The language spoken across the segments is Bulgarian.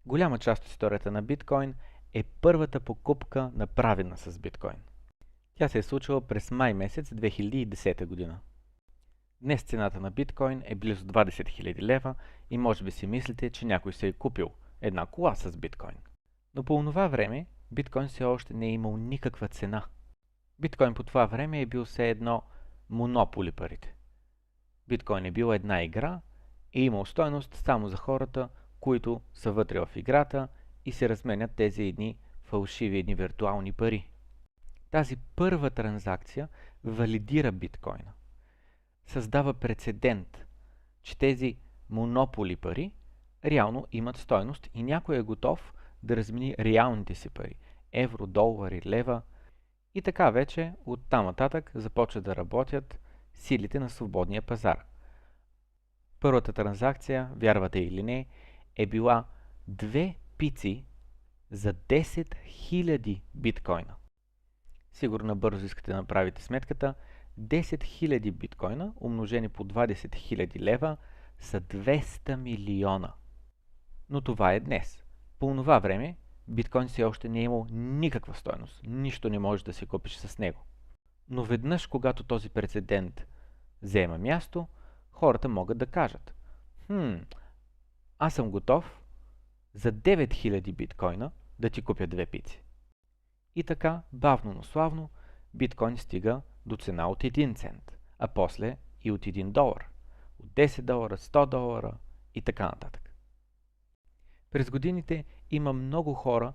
Голяма част от историята на биткоин е първата покупка направена с биткоин. Тя се е случила през май месец 2010 година. Днес цената на биткоин е близо 20 000 лева и може би си мислите, че някой се е купил една кола с биткоин. Но по онова време биткоин все още не е имал никаква цена. Биткоин по това време е бил все едно монополи парите. Биткоин е бил една игра и имал стойност само за хората, които са вътре в играта и се разменят тези едни фалшиви, едни виртуални пари. Тази първа транзакция валидира биткоина. Създава прецедент, че тези монополи пари реално имат стойност и някой е готов да размени реалните си пари – евро, долари, лева. И така вече оттам нататък започват да работят силите на свободния пазар. Първата транзакция, вярвате или не, е била 2 пици за 10 000 биткоина. Сигурно бързо искате да направите сметката. 10 000 биткоина, умножени по 20 000 лева, са 200 милиона. Но това е днес. По това време биткоин все още не е имал никаква стойност. Нищо не можеш да си купиш с него. Но веднъж, когато този прецедент взема място, хората могат да кажат: аз съм готов за 9000 биткоина да ти купя 2 пици. И така, бавно, но славно, биткоин стига до цена от 1 цент, а после и от 1 долар, от 10 долара, 100 долара и така нататък. През годините има много хора,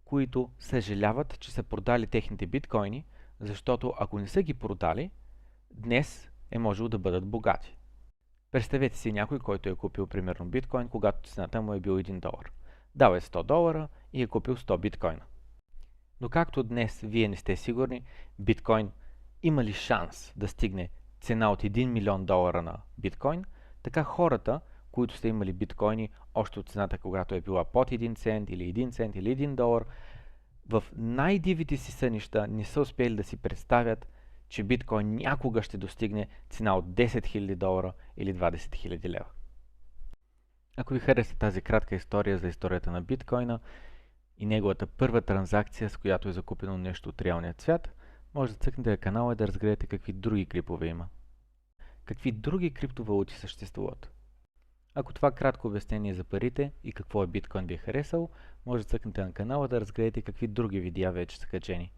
които съжаляват, че са продали техните биткоини, защото ако не са ги продали, днес е можело да бъдат богати. Представете си някой, който е купил примерно биткоин, когато цената му е бил 1 долар. Дал е 100 долара и е купил 100 биткоина. Но както днес вие не сте сигурни биткоин има ли шанс да стигне цена от 1 милион долара на биткоин, така хората, които са имали биткоини още от цената, когато е била под 1 цент или 1 цент или 1 долар, в най-дивите си сънища не са успели да си представят, че биткоин някога ще достигне цена от 10 000 долара или 20 000 лева. Ако ви хареса тази кратка история за историята на биткоина и неговата първа транзакция, с която е закупено нещо от реалния свят, може да цъкнете на канала и да разгледате какви други крипове има. Какви други криптовалути съществуват. Ако това кратко обяснение за парите и какво е биткоин ви е харесал, може да цъкнете на канала да разгледате какви други видеа вече са качени.